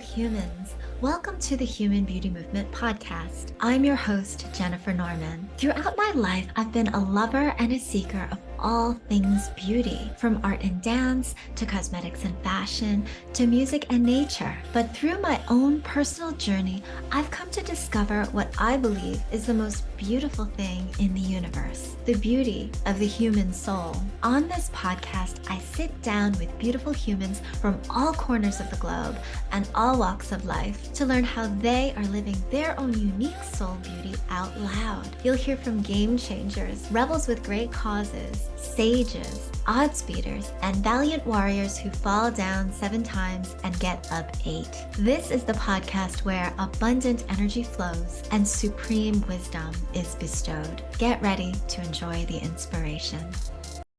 humans. Welcome to the Human Beauty Movement podcast. I'm your host, Jennifer Norman. Throughout my life, I've been a lover and a seeker of all things beauty, from art and dance to cosmetics and fashion to music and nature. But through my own personal journey, I've come to discover what I believe is the most beautiful thing in the universe, the beauty of the human soul. On this podcast, I sit down with beautiful humans from all corners of the globe and all walks of life to learn how they are living their own unique soul beauty out loud. You'll hear from game changers, rebels with great causes, sages, odds beaters, and valiant warriors who fall down 7 times and get up 8. This is the podcast where abundant energy flows and supreme wisdom is bestowed. Get ready to enjoy the inspiration.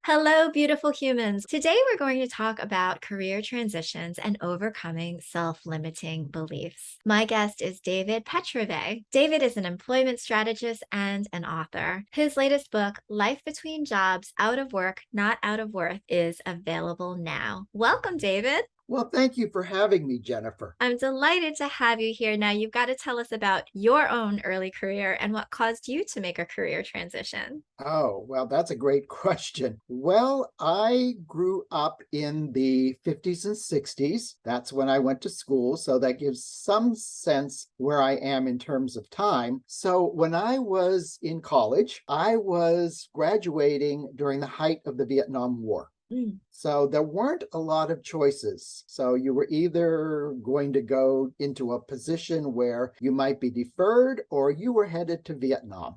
Hello, beautiful humans. Today, we're going to talk about career transitions and overcoming self-limiting beliefs. My guest is David Petrovay. David is an employment strategist and an author. His latest book, Life Between Jobs, Out of Work, Not Out of Worth, is available now. Welcome, David. Well, thank you for having me, Jennifer. I'm delighted to have you here. Now, you've got to tell us about your own early career and what caused you to make a career transition. Oh, well, that's a great question. Well, I grew up in the 50s and 60s. That's when I went to school. So that gives some sense where I am in terms of time. So when I was in college, I was graduating during the height of the Vietnam War. So there weren't a lot of choices. So you were either going to go into a position where you might be deferred or you were headed to Vietnam.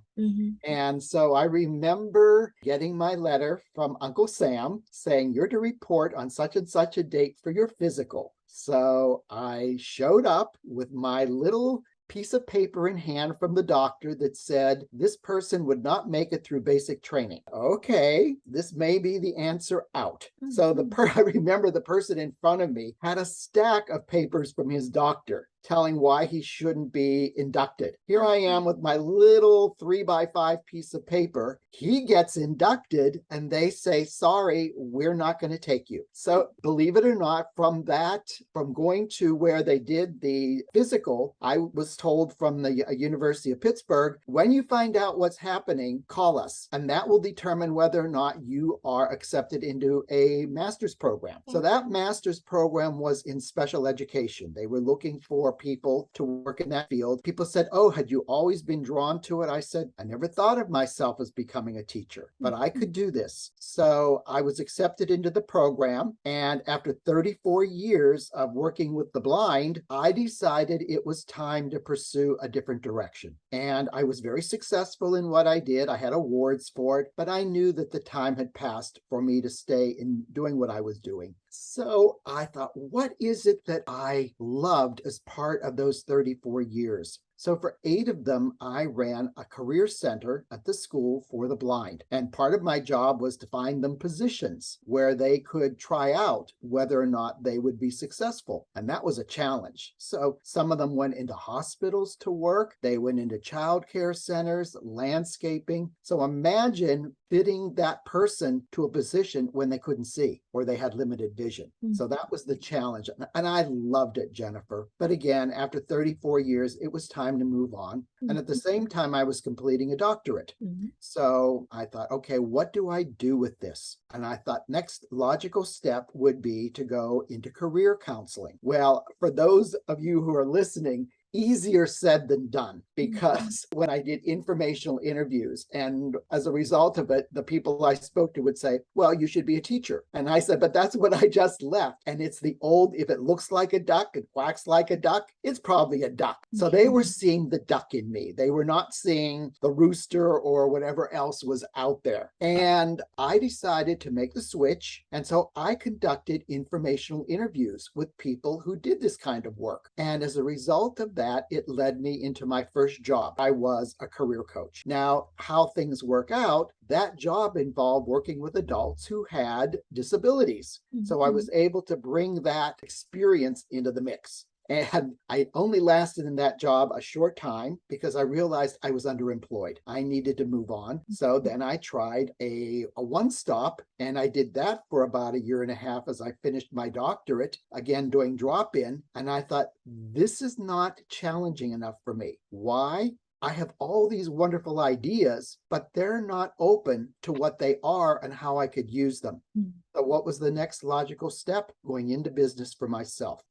And so I remember getting my letter from Uncle Sam saying, you're to report on such and such a date for your physical. So I showed up with my little piece of paper in hand from the doctor that said this person would not make it through basic training. Okay, this may be the answer out. So I remember the person in front of me had a stack of papers from his doctor telling why he shouldn't be inducted. Here I am with my little 3x5 piece of paper. He gets inducted and they say, sorry, we're not going to take you. So believe it or not, from going to where they did the physical, I was told from the University of Pittsburgh, when you find out what's happening, call us. And that will determine whether or not you are accepted into a master's program. So that master's program was in special education. They were looking for people to work in that field. People said, oh, had you always been drawn to it? I said, I never thought of myself as becoming a teacher, but I could do this. So I was accepted into the program. And after 34 years of working with the blind, I decided it was time to pursue a different direction. And I was very successful in what I did. I had awards for it, but I knew that the time had passed for me to stay in doing what I was doing. So I thought, what is it that I loved as part of those 34 years? So for 8 of them, I ran a career center at the school for the blind. And part of my job was to find them positions where they could try out whether or not they would be successful. And that was a challenge. So some of them went into hospitals to work. They went into childcare centers, landscaping. So imagine fitting that person to a position when they couldn't see or they had limited vision. So that was the challenge. And I loved it, Jennifer. But again, after 34 years, it was time to move on. And at the same time, I was completing a doctorate. So I thought, okay, what do I do with this? And I thought next logical step would be to go into career counseling. Well, for those of you who are listening, easier said than done, because when I did informational interviews, and as a result of it, the people I spoke to would say, well, you should be a teacher. And I said, but that's what I just left. And it's the old, if it looks like a duck, it quacks like a duck, it's probably a duck. So they were seeing the duck in me. They were not seeing the rooster or whatever else was out there. And I decided to make the switch. And so I conducted informational interviews with people who did this kind of work. And as a result of that, it led me into my first job. I was a career coach. Now, how things work out, that job involved working with adults who had disabilities. So I was able to bring that experience into the mix. And I only lasted in that job a short time because I realized I was underemployed. I needed to move on. So then I tried a one stop, and I did that for about a year and a half as I finished my doctorate, again doing drop in. And I thought, this is not challenging enough for me. Why? I have all these wonderful ideas, but they're not open to what they are and how I could use them. So what was the next logical step? Going into business for myself.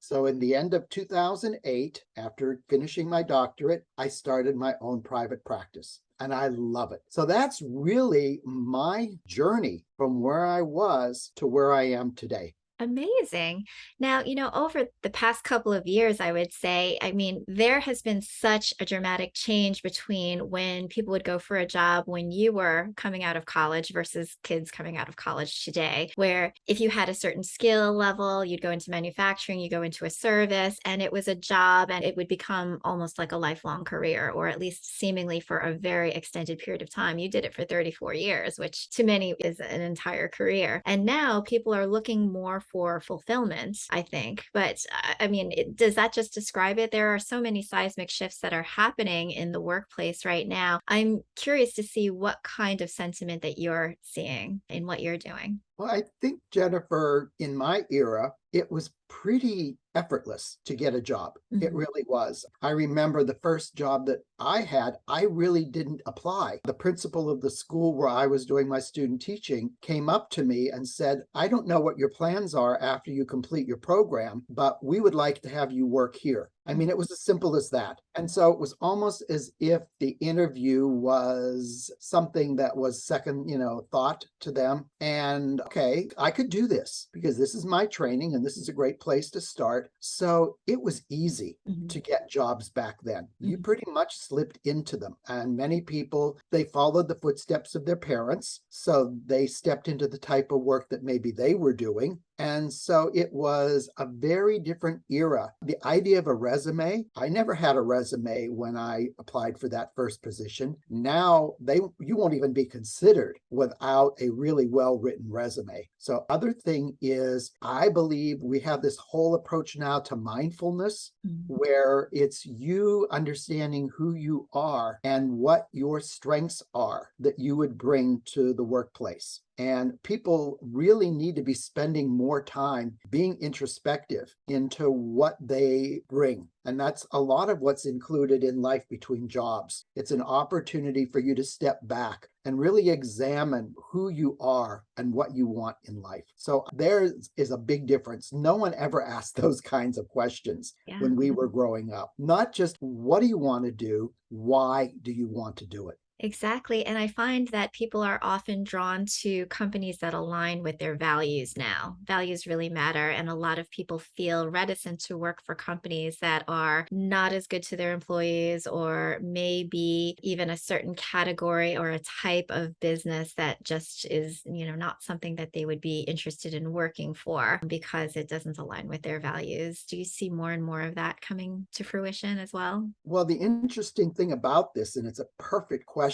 So in the end of 2008, after finishing my doctorate, I started my own private practice. And I love it. So that's really my journey from where I was to where I am today. Amazing. Now, over the past couple of years, I would say, I mean, there has been such a dramatic change between when people would go for a job when you were coming out of college versus kids coming out of college today, where if you had a certain skill level, you'd go into manufacturing, you go into a service, and it was a job and it would become almost like a lifelong career, or at least seemingly for a very extended period of time. You did it for 34 years, which to many is an entire career. And now people are looking more for fulfillment, I think. But I mean, does that just describe it? There are so many seismic shifts that are happening in the workplace right now. I'm curious to see what kind of sentiment that you're seeing in what you're doing. Well, I think, Jennifer, in my era, it was pretty effortless to get a job. It Mhm. really was. I remember the first job that I had, I really didn't apply. The principal of the school where I was doing my student teaching came up to me and said, I don't know what your plans are after you complete your program, but we would like to have you work here. I mean, it was as simple as that. And so it was almost as if the interview was something that was second, thought to them. And okay, I could do this because this is my training and this is a great place to start. So it was easy Mhm. to get jobs back then. You Mhm. pretty much slipped into them. And many people, they followed the footsteps of their parents. So they stepped into the type of work that maybe they were doing. And so it was a very different era. The idea of a resume, I never had a resume when I applied for that first position. Now you won't even be considered without a really well-written resume. So other thing is, I believe we have this whole approach now to mindfulness Mhm. where it's you understanding who you are and what your strengths are that you would bring to the workplace. And people really need to be spending more time being introspective into what they bring. And that's a lot of what's included in life between jobs. It's an opportunity for you to step back and really examine who you are and what you want in life. So there is a big difference. No one ever asked those kinds of questions Yeah. when we were growing up. Not just what do you want to do? Why do you want to do it? Exactly. And I find that people are often drawn to companies that align with their values now. Values really matter. And a lot of people feel reticent to work for companies that are not as good to their employees, or maybe even a certain category or a type of business that just is, not something that they would be interested in working for because it doesn't align with their values. Do you see more and more of that coming to fruition as well? Well, the interesting thing about this, and it's a perfect question,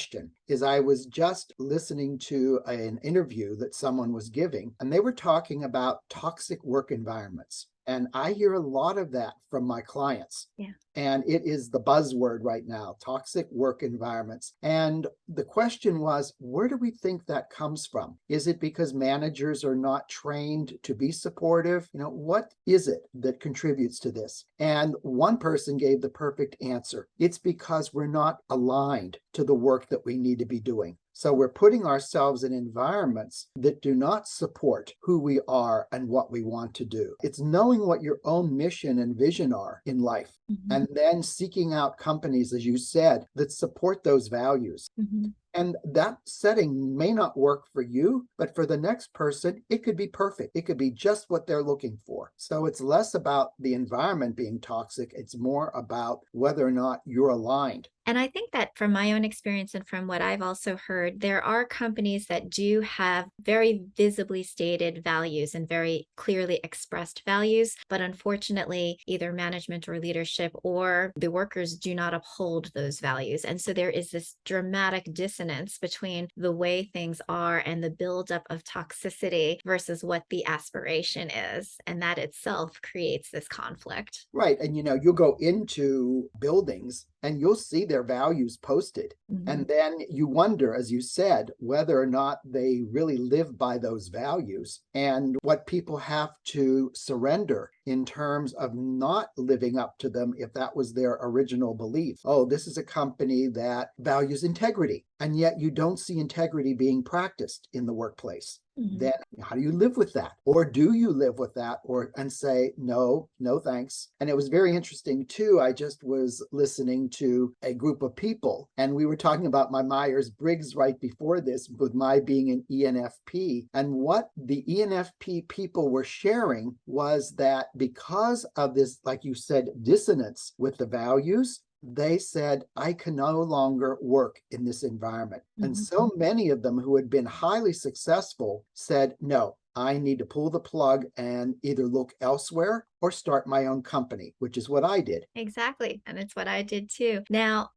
is I was just listening to an interview that someone was giving, and they were talking about toxic work environments. And I hear a lot of that from my clients. Yeah. And it is the buzzword right now, toxic work environments. And the question was, where do we think that comes from? Is it because managers are not trained to be supportive? What is it that contributes to this? And one person gave the perfect answer. It's because we're not aligned to the work that we need to be doing. So we're putting ourselves in environments that do not support who we are and what we want to do. It's knowing what your own mission and vision are in life, Mhm. and then seeking out companies, as you said, that support those values. Mhm. And that setting may not work for you, but for the next person, it could be perfect. It could be just what they're looking for. So it's less about the environment being toxic. It's more about whether or not you're aligned. And I think that from my own experience and from what I've also heard, there are companies that do have very visibly stated values and very clearly expressed values. But unfortunately, either management or leadership or the workers do not uphold those values. And so there is this dramatic dissonance dissonance between the way things are and the buildup of toxicity versus what the aspiration is. And that itself creates this conflict. Right. And you'll go into buildings and you'll see their values posted. Mhm. And then you wonder, as you said, whether or not they really live by those values and what people have to surrender in terms of not living up to them if that was their original belief. Oh, this is a company that values integrity, and yet you don't see integrity being practiced in the workplace. Mhm. Then how do you live with that? Or do you live with that and say, no, no, thanks? And it was very interesting too. I just was listening to a group of people and we were talking about my Myers-Briggs right before this with my being an ENFP. And what the ENFP people were sharing was that because of this, like you said, dissonance with the values, they said, I can no longer work in this environment. And Mhm. so many of them who had been highly successful said, no, I need to pull the plug and either look elsewhere or start my own company, which is what I did. Exactly. And it's what I did too. Now,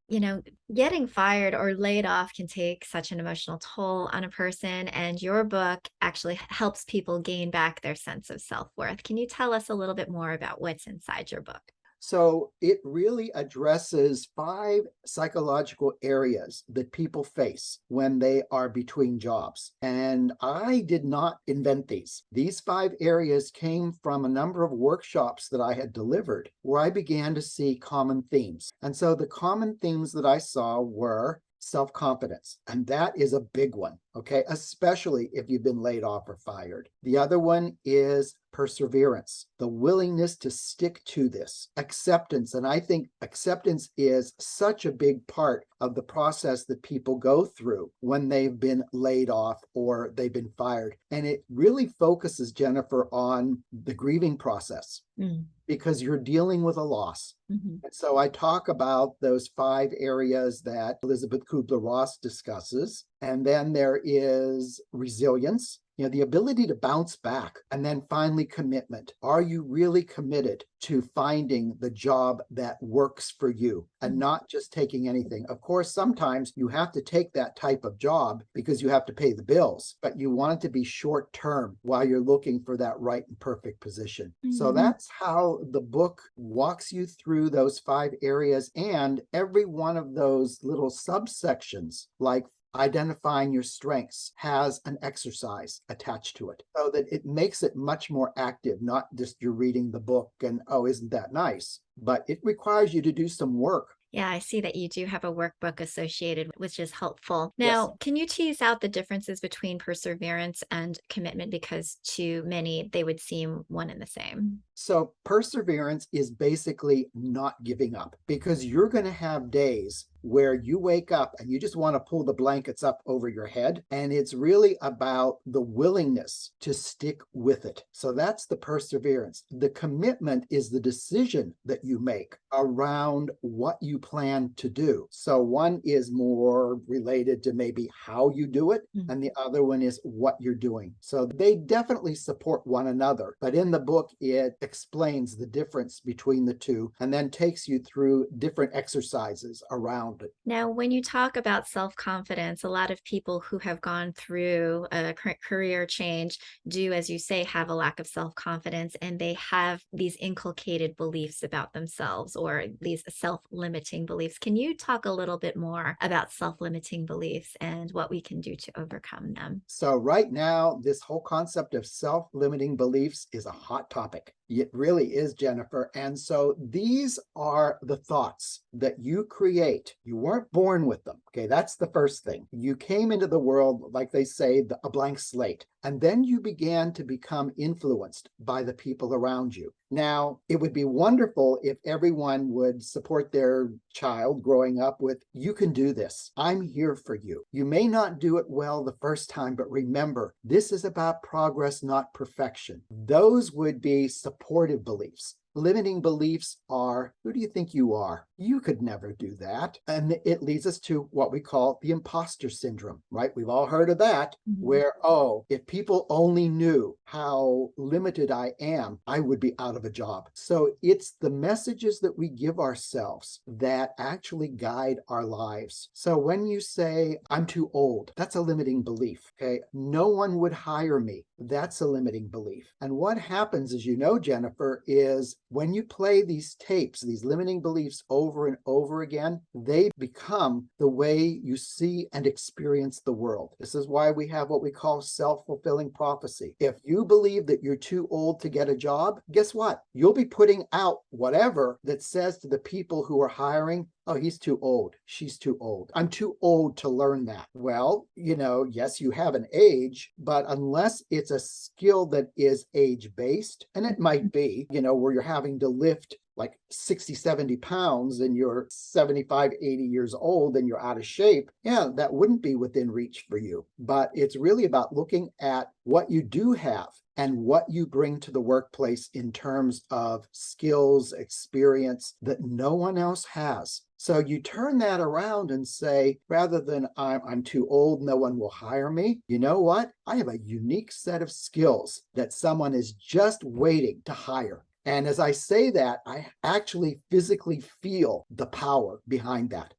getting fired or laid off can take such an emotional toll on a person. And your book actually helps people gain back their sense of self worth. Can you tell us a little bit more about what's inside your book? So it really addresses 5 psychological areas that people face when they are between jobs. And I did not invent these. These 5 areas came from a number of workshops that I had delivered where I began to see common themes. And so the common themes that I saw were self-confidence, and that is a big one, okay, especially if you've been laid off or fired. The other one is perseverance, the willingness to stick to this. Acceptance, and I think acceptance is such a big part of the process that people go through when they've been laid off or they've been fired. And it really focuses, Jennifer, on the grieving process Mm. because you're dealing with a loss. Mhm. And so I talk about those 5 areas that Elizabeth Kubler-Ross discusses. And then there is resilience, the ability to bounce back, and then finally commitment. Are you really committed to finding the job that works for you and Mhm. not just taking anything? Of course, sometimes you have to take that type of job because you have to pay the bills, but you want it to be short term while you're looking for that right and perfect position. So Mhm. that's how the book walks you through those 5 areas, and every one of those little subsections, like identifying your strengths, has an exercise attached to it so that it makes it much more active, not just you're reading the book and, oh, isn't that nice? But it requires you to do some work. Yeah, I see that you do have a workbook associated, which is helpful. Yes. Now, can you tease out the differences between perseverance and commitment? Because to many, they would seem one and the same. So perseverance is basically not giving up because you're going to have days where you wake up and you just want to pull the blankets up over your head. And it's really about the willingness to stick with it. So that's the perseverance. The commitment is the decision that you make around what you plan to do. So one is more related to maybe how you do it, Mm. and the other one is what you're doing. So they definitely support one another. But in the book, it explains the difference between the two and then takes you through different exercises around it. Now, when you talk about self-confidence, a lot of people who have gone through a career change do, as you say, have a lack of self-confidence, and they have these inculcated beliefs about themselves or these self-limiting beliefs. Can you talk a little bit more about self-limiting beliefs and what we can do to overcome them? So right now, this whole concept of self-limiting beliefs is a hot topic. It really is, Jennifer. And so these are the thoughts that you create. You weren't born with them. Okay, that's the first thing. You came into the world, like they say, a blank slate. And then you began to become influenced by the people around you. Now, it would be wonderful if everyone would support their child growing up with, you can do this. I'm here for you. You may not do it well the first time, but remember, this is about progress, not perfection. Those would be supportive beliefs. limiting beliefs are, who do you think you are? You could never do that. And it leads us to what we call the imposter syndrome, right? We've all heard of that, where, oh, if people only knew how limited I am, I would be out of a job. So it's the messages that we give ourselves that actually guide our lives. So when you say, I'm too old, that's a limiting belief. Okay. No one would hire me. That's a limiting belief. And what happens, as you know, Jennifer, is when you play these tapes, these limiting beliefs over and over again, they become the way you see and experience the world. This is why we have what we call self-fulfilling prophecy. If you believe that you're too old to get a job, guess what? You'll be putting out whatever that says to the people who are hiring, oh, he's too old. She's too old. I'm too old to learn that. Well, yes, you have an age, but unless it's a skill that is age-based, and it might be, where you're having to lift like 60, 70 pounds and you're 75, 80 years old and you're out of shape, yeah, that wouldn't be within reach for you. But it's really about looking at what you do have and what you bring to the workplace in terms of skills, experience that no one else has. So you turn that around and say, rather than I'm too old, no one will hire me, you know what? I have a unique set of skills that someone is just waiting to hire. And as I say that, I actually physically feel the power behind that.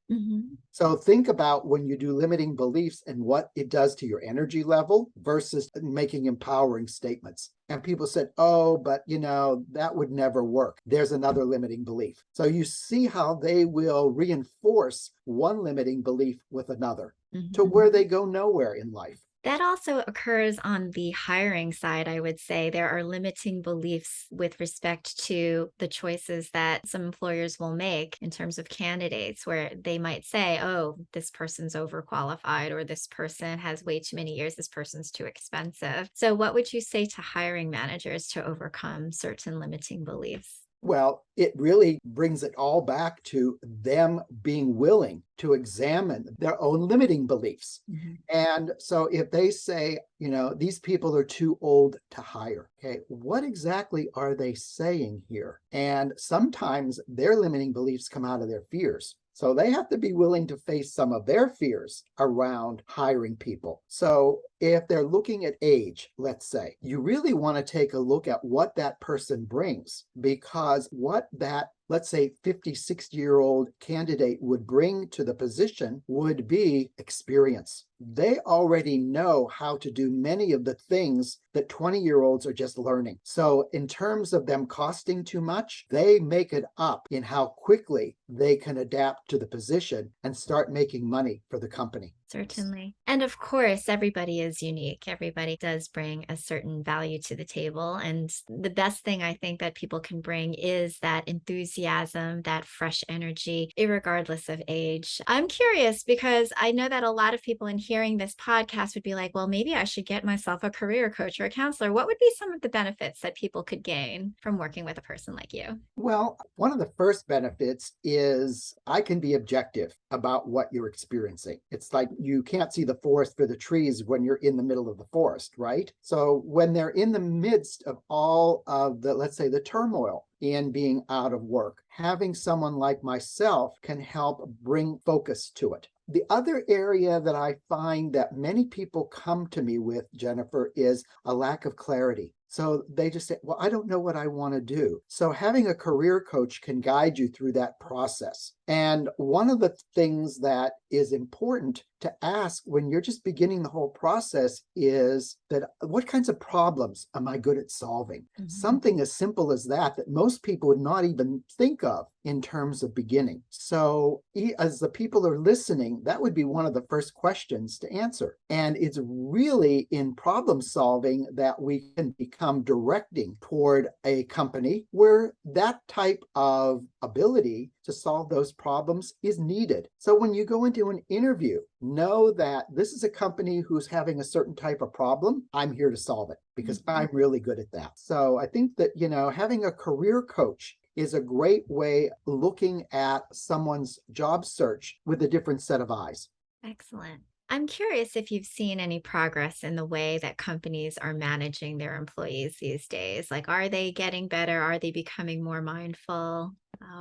So think about when you do limiting beliefs and what it does to your energy level versus making empowering statements. And people said, oh, but that would never work. There's another limiting belief. So you see how they will reinforce one limiting belief with another to where they go nowhere in life. That also occurs on the hiring side, I would say. There are limiting beliefs with respect to the choices that some employers will make in terms of candidates, where they might say, oh, this person's overqualified, or this person has way too many years, this person's too expensive. So, what would you say to hiring managers to overcome certain limiting beliefs? Well, it really brings it all back to them being willing to examine their own limiting beliefs. And so if they say, these people are too old to hire, okay, what exactly are they saying here? And sometimes their limiting beliefs come out of their fears. So they have to be willing to face some of their fears around hiring people. So if they're looking at age, let's say, you really want to take a look at what that person brings, because what that, let's say, 50, 60-year-old candidate would bring to the position would be experience. They already know how to do many of the things that 20-year-olds are just learning. So in terms of them costing too much, they make it up in how quickly they can adapt to the position and start making money for the company. Certainly. And of course, everybody is unique. Everybody does bring a certain value to the table. And the best thing I think that people can bring is that enthusiasm, that fresh energy, irregardless of age. I'm curious because I know that a lot of people in hearing this podcast would be like, well, maybe I should get myself a career coach or a counselor. What would be some of the benefits that people could gain from working with a person like you? Well, one of the first benefits is I can be objective about what you're experiencing. It's like you can't see the forest for the trees when you're in the middle of the forest, right? So when they're in the midst of all of the, let's say, the turmoil in being out of work, having someone like myself can help bring focus to it. The other area that I find that many people come to me with, Jennifer, is a lack of clarity. So they just say, well, I don't know what I want to do. So having a career coach can guide you through that process. And one of the things that is important to ask when you're just beginning the whole process is that what kinds of problems am I good at solving? Something as simple as that most people would not even think of in terms of beginning. So as the people are listening, that would be one of the first questions to answer. And it's really in problem solving that we can become directing toward a company where that type of ability to solve those problems is needed. So when you go into an interview, know that this is a company who's having a certain type of problem. I'm here to solve it because I'm really good at that. So I think that, having a career coach is a great way looking at someone's job search with a different set of eyes. Excellent. I'm curious if you've seen any progress in the way that companies are managing their employees these days. Like, are they getting better? Are they becoming more mindful?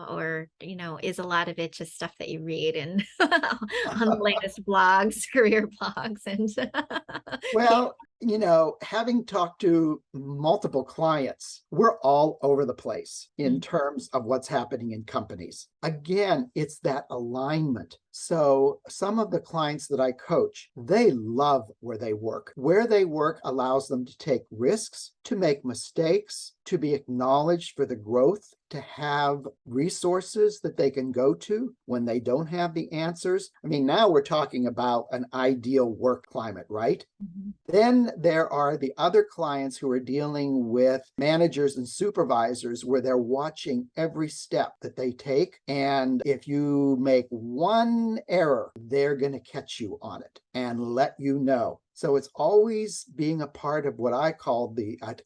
Or, is a lot of it just stuff that you read and on the latest blogs, career blogs, and Well, having talked to multiple clients, we're all over the place in Mm, terms of what's happening in companies. Again, it's that alignment. So, some of the clients that I coach, they love where they work. Where they work allows them to take risks, to make mistakes, to be acknowledged for the growth, to have resources that they can go to when they don't have the answers. I mean, now we're talking about an ideal work climate, right? mhm, Then there are the other clients who are dealing with managers and supervisors where they're watching every step that they take. And if you make one error, they're going to catch you on it and let you know. So it's always being a part of what I call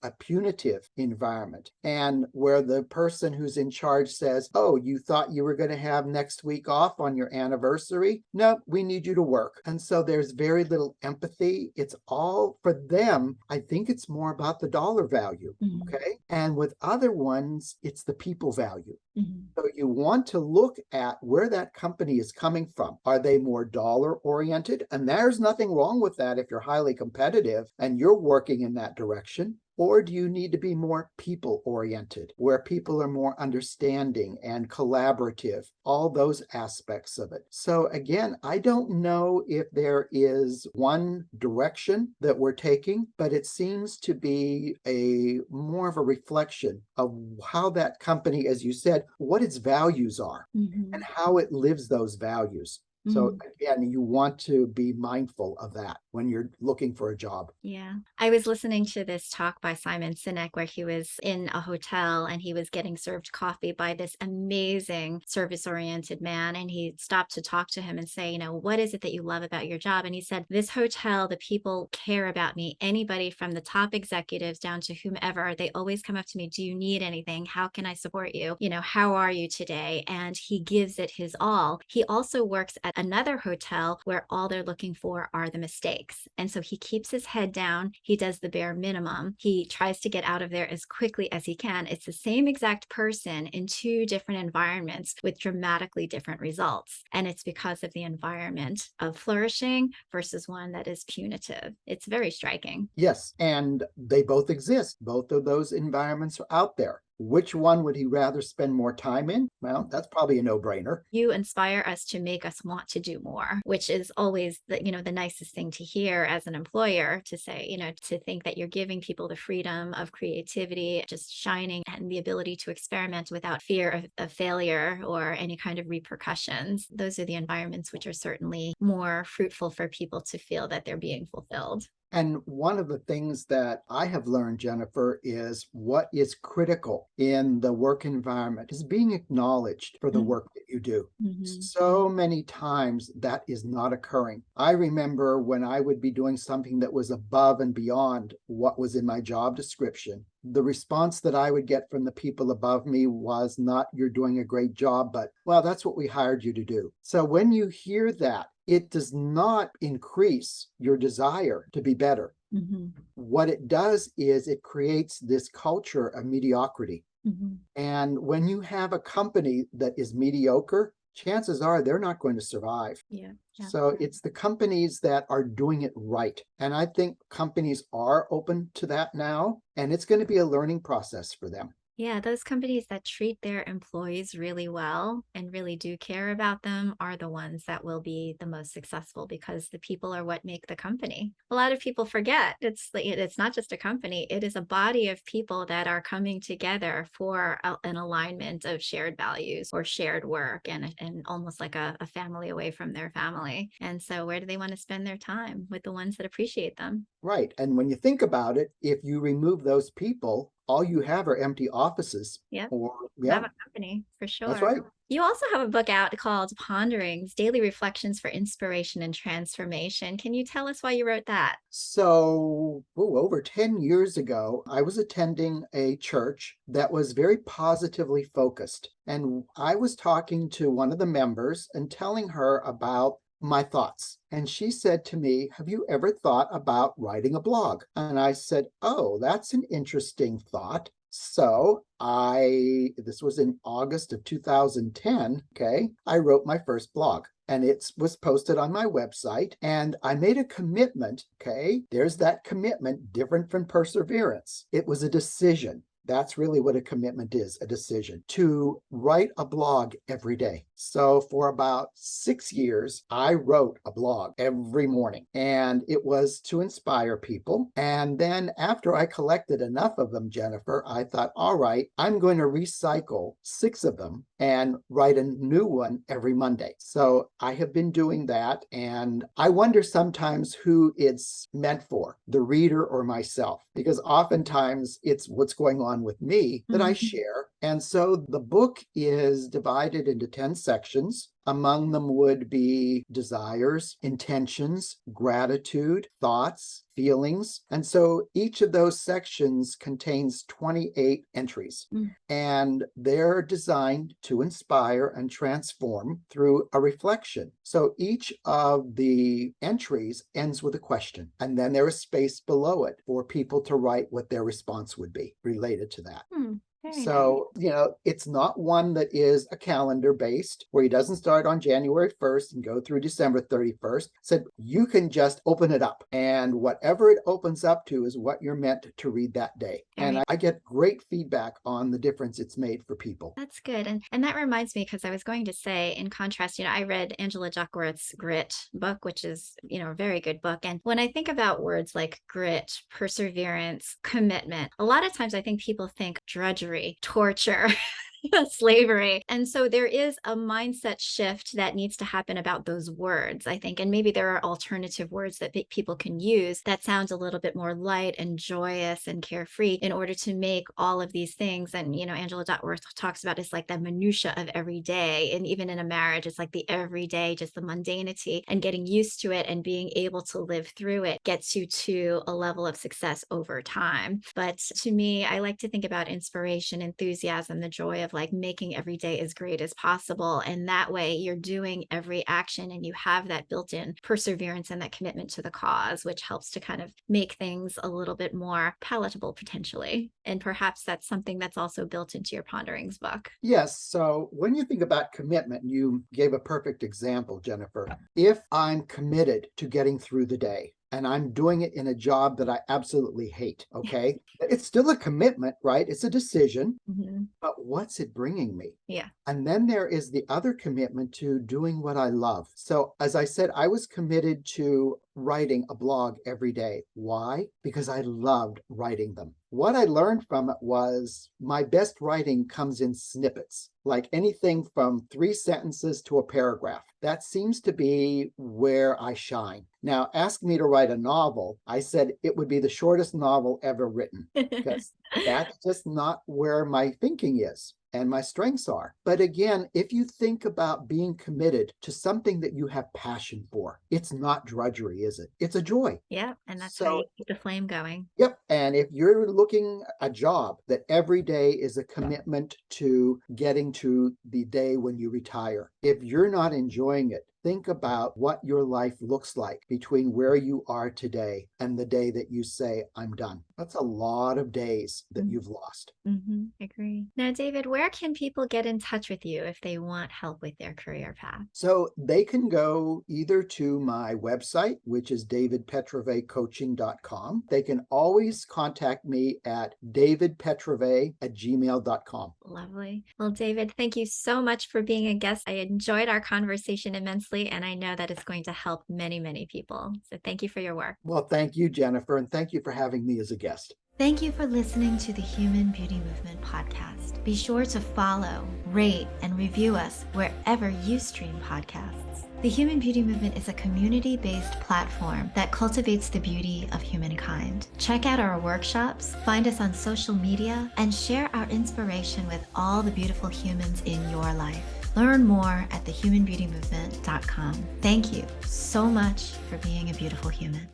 a punitive environment, and where the person who's in charge says, "Oh, you thought you were going to have next week off on your anniversary? No, we need you to work." And so there's very little empathy. It's all for them. I think it's more about the dollar value. mhm, Okay. And with other ones, it's the people value. mhm, So you want to look at where that company is coming from. Are they more dollar oriented? And there's nothing wrong with that if you're highly competitive and you're working in that direction. Or do you need to be more people oriented, where people are more understanding and collaborative, all those aspects of it? So, again, I don't know if there is one direction that we're taking, but it seems to be a more of a reflection of how that company, as you said, what its values are and mhm, how it lives those values. So, mhm. again, you want to be mindful of that when you're looking for a job. Yeah. I was listening to this talk by Simon Sinek where he was in a hotel and he was getting served coffee by this amazing service-oriented man. And he stopped to talk to him and say, what is it that you love about your job? And he said, this hotel, the people care about me. Anybody from the top executives down to whomever, they always come up to me. Do you need anything? How can I support you? How are you today? And he gives it his all. He also works at another hotel where all they're looking for are the mistakes. And so he keeps his head down. He does the bare minimum. He tries to get out of there as quickly as he can. It's the same exact person in two different environments with dramatically different results. And it's because of the environment of flourishing versus one that is punitive. It's very striking. Yes, and they both exist. Both of those environments are out there. Which one would he rather spend more time in? Well, that's probably a no-brainer. You inspire us to make us want to do more, which is always the nicest thing to hear as an employer, to say, to think that you're giving people the freedom of creativity, just shining, and the ability to experiment without fear of failure or any kind of repercussions. Those are the environments which are certainly more fruitful for people to feel that they're being fulfilled. And one of the things that I have learned, Jennifer, is what is critical in the work environment is being acknowledged for the work that you do. Mm-hmm. So many times that is not occurring. I remember when I would be doing something that was above and beyond what was in my job description, the response that I would get from the people above me was not, "You're doing a great job," but, "Well, that's what we hired you to do." So when you hear that, it does not increase your desire to be better. Mm-hmm. What it does is it creates this culture of mediocrity. Mm-hmm. And when you have a company that is mediocre, chances are they're not going to survive. Yeah. Yeah. So it's the companies that are doing it right. And I think companies are open to that now, and it's going to be a learning process for them. Yeah, those companies that treat their employees really well and really do care about them are the ones that will be the most successful because the people are what make the company. A lot of people forget it's not just a company, it is a body of people that are coming together for an alignment of shared values or shared work and almost like a family away from their family. And so where do they want to spend their time? With the ones that appreciate them. Right. And when you think about it, if you remove those people, all you have are empty offices. Yep. Or, Have yeah, a company for that's sure. right. You also have a book out called Ponderings, Daily Reflections for Inspiration and Transformation. Can you tell us why you wrote that? So, over 10 years ago, I was attending a church that was very positively focused. And I was talking to one of the members and telling her about my thoughts. And she said to me, have you ever thought about writing a blog? And I said, oh, that's an interesting thought. So this was in August of 2010, okay, I wrote my first blog. And it was posted on my website. And I made a commitment, okay, there's that commitment, different from perseverance. It was a decision. That's really what a commitment is, a decision to write a blog every day. So for about 6 years, I wrote a blog every morning, and it was to inspire people. And then after I collected enough of them, Jennifer, I thought, all right, I'm going to recycle 6 of them and write a new one every Monday. So I have been doing that. And I wonder sometimes who it's meant for, the reader or myself, because oftentimes it's what's going on with me that I share. And so the book is divided into 10 sections. Among them would be desires, intentions, gratitude, thoughts, feelings. And so each of those sections contains 28 entries, and they're designed to inspire and transform through a reflection. So each of the entries ends with a question, and then there is space below it for people to write what their response would be related to that. So, it's not one that is a calendar based where he doesn't start on January 1st and go through December 31st. Said you can just open it up, and whatever it opens up to is what you're meant to read that day. And I get great feedback on the difference it's made for people. That's good. And that reminds me, because I was going to say, in contrast, I read Angela Duckworth's Grit book, which is, a very good book. And when I think about words like grit, perseverance, commitment, a lot of times I think people think drudgery, torture, slavery. And so there is a mindset shift that needs to happen about those words, I think. And maybe there are alternative words that people can use that sounds a little bit more light and joyous and carefree in order to make all of these things. And, Angela Duckworth talks about it's like the minutia of every day. And even in a marriage, it's like the everyday, just the mundanity, and getting used to it and being able to live through it gets you to a level of success over time. But to me, I like to think about inspiration, enthusiasm, the joy of like making every day as great as possible. And that way you're doing every action and you have that built-in perseverance and that commitment to the cause, which helps to kind of make things a little bit more palatable potentially. And perhaps that's something that's also built into your Ponderings book. Yes. So when you think about commitment, you gave a perfect example, Jennifer. If I'm committed to getting through the day, and I'm doing it in a job that I absolutely hate, okay? It's still a commitment, right? It's a decision, but what's it bringing me? Yeah. And then there is the other commitment to doing what I love. So as I said, I was committed to writing a blog every day. Why? Because I loved writing them. What I learned from it was my best writing comes in snippets, like anything from 3 sentences to a paragraph. That seems to be where I shine. Now, ask me to write a novel. I said it would be the shortest novel ever written, because that's just not where my thinking is and my strengths are. But again, if you think about being committed to something that you have passion for, it's not drudgery, is it? It's a joy. Yeah. And that's how you keep the flame going. Yep. And if you're looking a job that every day is a commitment to getting to the day when you retire, if you're not enjoying it, think about what your life looks like between where you are today and the day that you say, I'm done. That's a lot of days that you've lost. Agree. Now, David, where can people get in touch with you if they want help with their career path? So they can go either to my website, which is davidpetrovaycoaching.com. They can always contact me at davidpetrovay@gmail.com. Lovely. Well, David, thank you so much for being a guest. I enjoyed our conversation immensely, and I know that it's going to help many, many people. So thank you for your work. Well, thank you, Jennifer, and thank you for having me as a guest. Thank you for listening to the Human Beauty Movement podcast. Be sure to follow, rate, and review us wherever you stream podcasts. The Human Beauty Movement is a community-based platform that cultivates the beauty of humankind. Check out our workshops, find us on social media, and share our inspiration with all the beautiful humans in your life. Learn more at thehumanbeautymovement.com. Thank you so much for being a beautiful human.